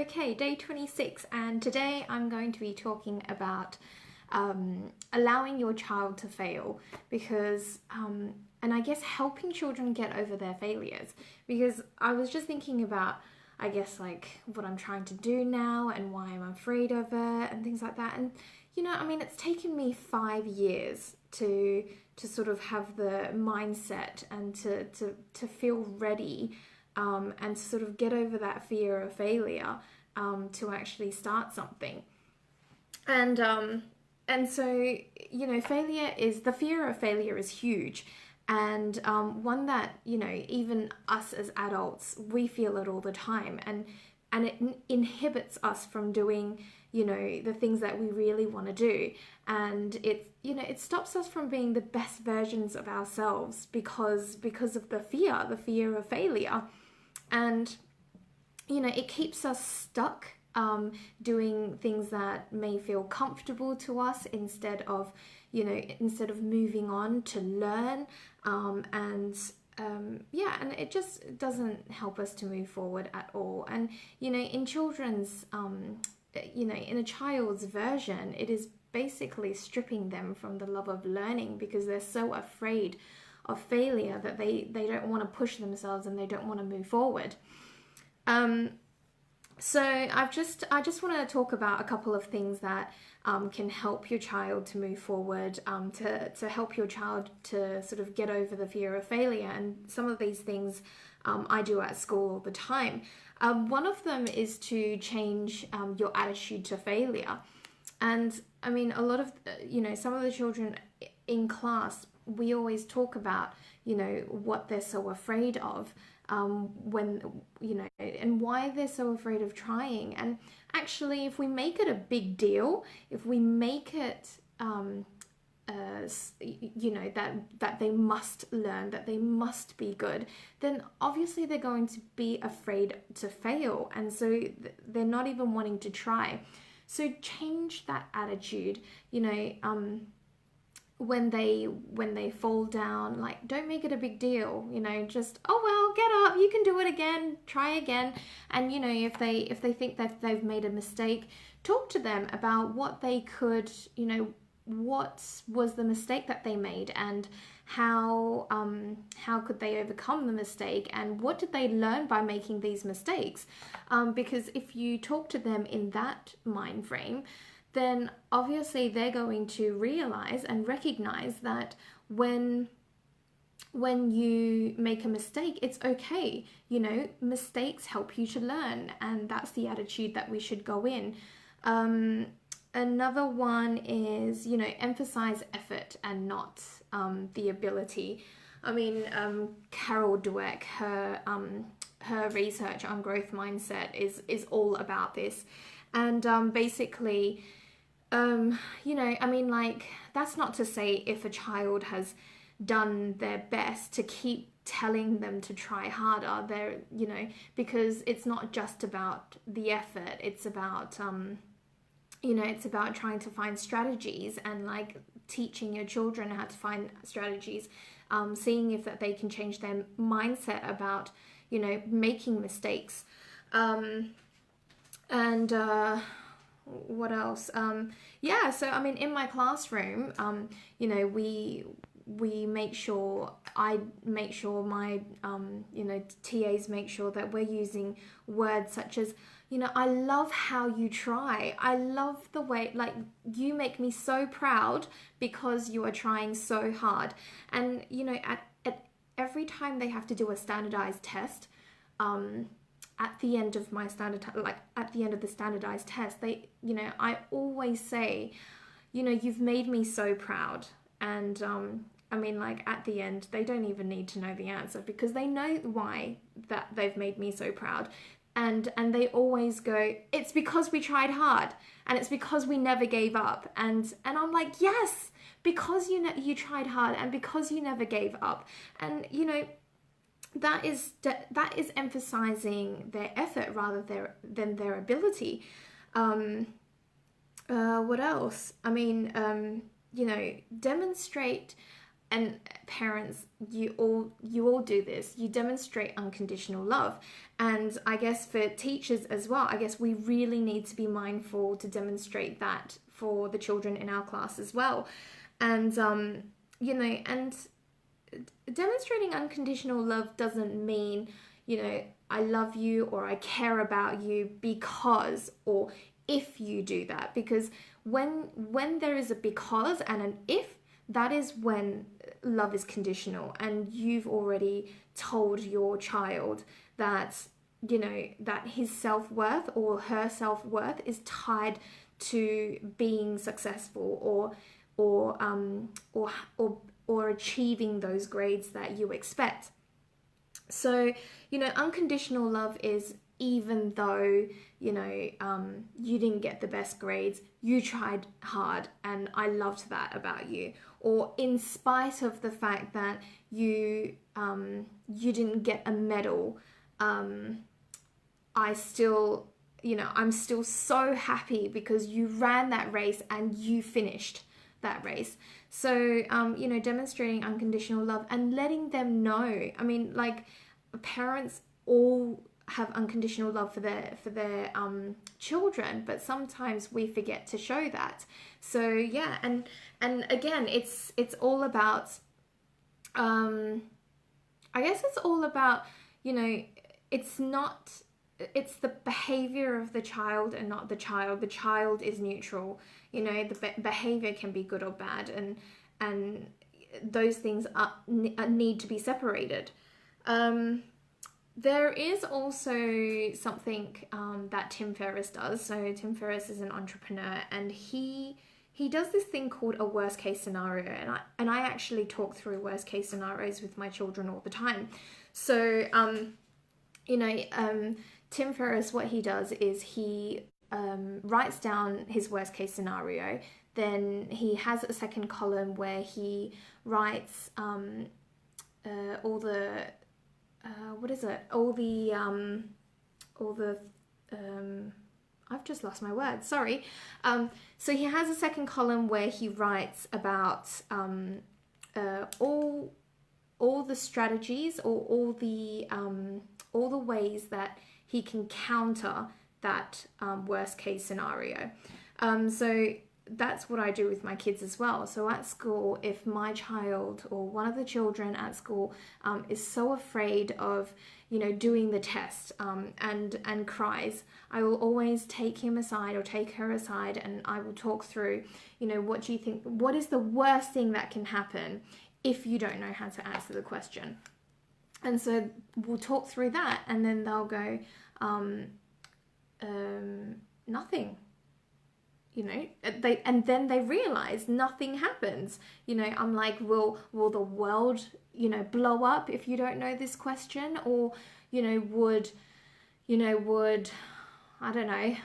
Okay, day 26, and today I'm going to be talking about allowing your child to fail and I guess helping children get over their failures. Because I was just thinking about, I guess, like what I'm trying to do now and why I'm afraid of it and things like that. And it's taken me 5 years to sort of have the mindset and to feel ready and to sort of get over that fear of failure to actually start something. And so the fear of failure is huge, and one that even us as adults, we feel it all the time, and it inhibits us from doing the things that we really want to do, and it stops us from being the best versions of ourselves because of the fear of failure. And it keeps us stuck doing things that may feel comfortable to us instead of moving on to learn, and it just doesn't help us to move forward at all. And in children's in a child's version, it is basically stripping them from the love of learning because they're so afraid of failure that they don't want to push themselves and they don't want to move forward. So I just want to talk about a couple of things that can help your child to move forward, to help your child to sort of get over the fear of failure. And some of these things I do at school all the time. One of them is to change your attitude to failure. And I mean, a lot of, some of the children in class, we always talk about, what they're so afraid of, and why they're so afraid of trying. And actually, if we make it a big deal, if we make it, that they must learn, that they must be good, then obviously they're going to be afraid to fail. And so they're not even wanting to try. So change that attitude, when they fall down, like, don't make it a big deal, just, oh well, get up, you can do it again, try again. And if they think that they've made a mistake, talk to them about what they could, what was the mistake that they made, and how could they overcome the mistake, and what did they learn by making these mistakes. Because if you talk to them in that mind frame, then obviously they're going to realize and recognize that when you make a mistake, it's okay. Mistakes help you to learn, and that's the attitude that we should go in. Another one is, emphasize effort and not the ability. I mean, Carol Dweck, her research on growth mindset is all about this. And basically, that's not to say if a child has done their best to keep telling them to try harder, because it's not just about the effort, it's about, it's about trying to find strategies and like teaching your children how to find strategies, seeing if that they can change their mindset about, making mistakes. What else? So I mean, in my classroom, we make sure, I make sure my TAs make sure that we're using words such as, I love how you try. I love the way, like, you make me so proud because you are trying so hard. And at every time they have to do a standardized test, at the end of the standardized test, I always say, you've made me so proud. And at the end, they don't even need to know the answer because they know why that they've made me so proud. And they always go, it's because we tried hard, and it's because we never gave up. And I'm like, yes, because you tried hard and because you never gave up. And that is emphasizing their effort rather than their ability. What else? Demonstrate and parents, you all do this. You demonstrate unconditional love. And I guess for teachers as well, I guess we really need to be mindful to demonstrate that for the children in our class as well. And and demonstrating unconditional love doesn't mean, I love you or I care about you because, or if you do that. Because when there is a because and an if, that is when love is conditional, and you've already told your child that, that his self-worth or her self-worth is tied to being successful or achieving those grades that you expect. So, unconditional love is, even though, you didn't get the best grades, you tried hard and I loved that about you. Or in spite of the fact that you didn't get a medal, I'm still so happy because you ran that race and you finished that race. So, demonstrating unconditional love and letting them know. I mean, like, parents all have unconditional love for their children, but sometimes we forget to show that. So yeah, and again, it's all about, I guess it's all about, it's the behavior of the child and not the child. The child is neutral. The behavior can be good or bad, and those things need to be separated. There is also something that Tim Ferriss does. So Tim Ferriss is an entrepreneur, and he does this thing called a worst case scenario, and I actually talk through worst case scenarios with my children all the time. So Tim Ferriss, what he does is he writes down his worst case scenario. Then he has a second column where he writes all the I've just lost my words, sorry. So he has a second column where he writes about all the strategies, or all the ways that he can counter that worst case scenario. So that's what I do with my kids as well. So at school, if my child or one of the children at school is so afraid of, doing the test and cries, I will always take him aside or take her aside, and I will talk through, what do you think, what is the worst thing that can happen if you don't know how to answer the question? And so we'll talk through that, and then they'll go, nothing. And then they realize nothing happens. I'm like, will the world, blow up if you don't know this question? Or, would I don't know,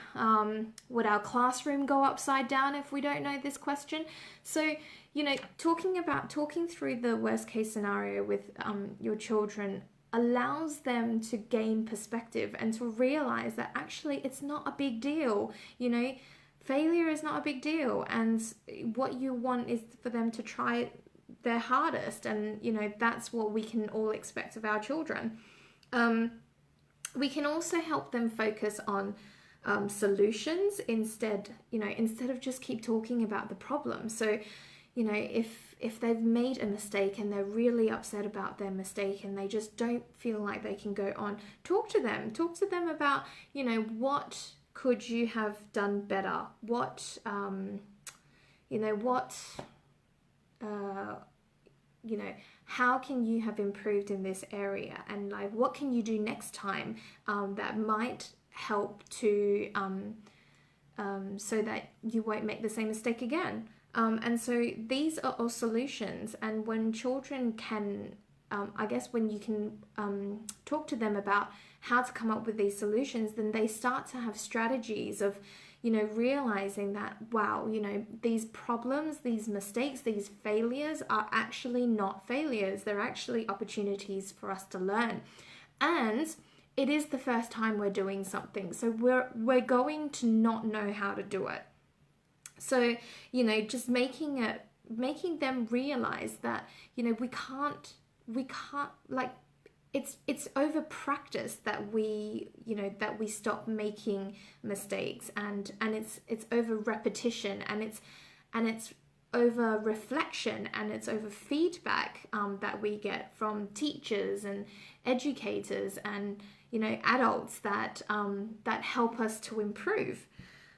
would our classroom go upside down if we don't know this question? So, talking through the worst case scenario with your children allows them to gain perspective and to realize that actually it's not a big deal. Failure is not a big deal, and what you want is for them to try their hardest, and that's what we can all expect of our children. We can also help them focus on solutions instead of just keep talking about the problem. So if they've made a mistake and they're really upset about their mistake and they just don't feel like they can go on, talk to them about what could you have done better? How can you have improved in this area? And like, what can you do next time that might help to so that you won't make the same mistake again? And so these are all solutions. And when children can, when you can talk to them about how to come up with these solutions, then they start to have strategies of, realizing that, wow, these problems, these mistakes, these failures are actually not failures. They're actually opportunities for us to learn. And it is the first time we're doing something. So we're going to not know how to do it. So, just making it making them realize that, we can't like, it's over practice that we stop making mistakes, and it's over repetition, and it's over reflection, and it's over feedback that we get from teachers and educators and adults that help us to improve.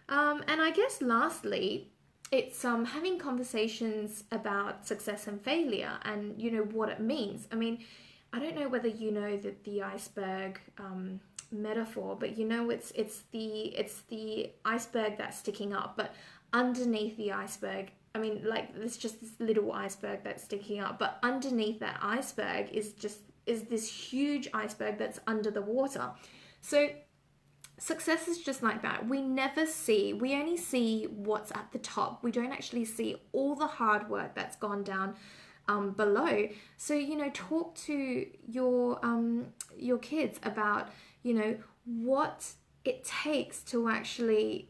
And I guess lastly, it's having conversations about success and failure, and what it means. I mean, I don't know whether you know that the iceberg metaphor, but it's the iceberg that's sticking up, but underneath the iceberg, I mean, like, there's just this little iceberg that's sticking up, but underneath that iceberg is this huge iceberg that's under the water. So success is just like that. We only see what's at the top. We don't actually see all the hard work that's gone down below. So talk to your kids about what it takes to actually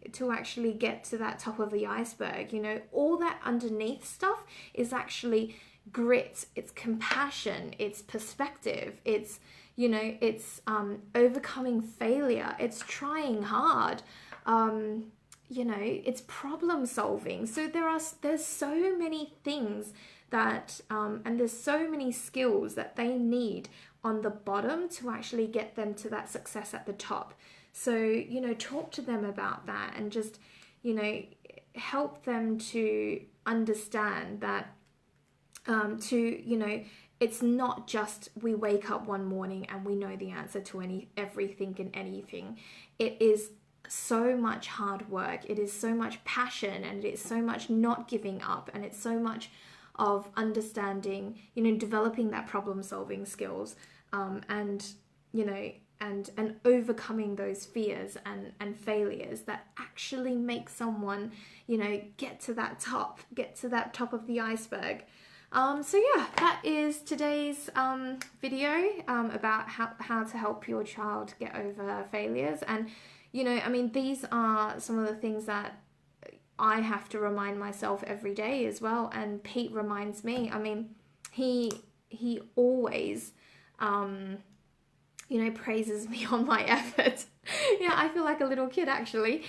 get to that top of the iceberg. All that underneath stuff is actually grit, it's compassion, it's perspective, it's overcoming failure, it's trying hard, it's problem solving. So there's so many things that and there's so many skills that they need on the bottom to actually get them to that success at the top. So talk to them about that, and just help them to understand that it's not just we wake up one morning and we know the answer to everything and anything. It is so much hard work, it is so much passion, and it is so much not giving up, and it's so much of understanding, developing that problem solving skills, and overcoming those fears and failures that actually make someone, get to that top of the iceberg. So yeah, that is today's video about how to help your child get over failures. And I mean, these are some of the things that I have to remind myself every day as well, and Pete reminds me. I mean, he always praises me on my effort. I feel like a little kid, actually.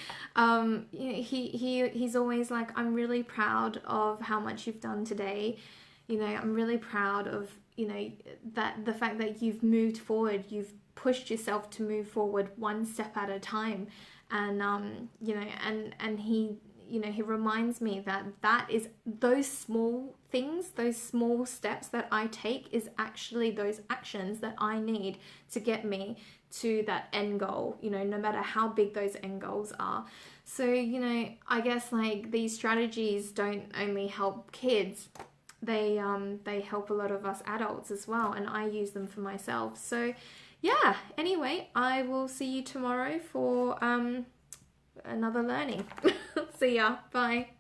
He's always like, I'm really proud of how much you've done today. I'm really proud of that the fact that you've moved forward, you've pushed yourself to move forward one step at a time. And and he reminds me that is those small things, those small steps that I take is actually those actions that I need to get me to that end goal, no matter how big those end goals are. So, I guess like these strategies don't only help kids, they help a lot of us adults as well, and I use them for myself. So yeah, anyway, I will see you tomorrow for another learning. See ya. Bye.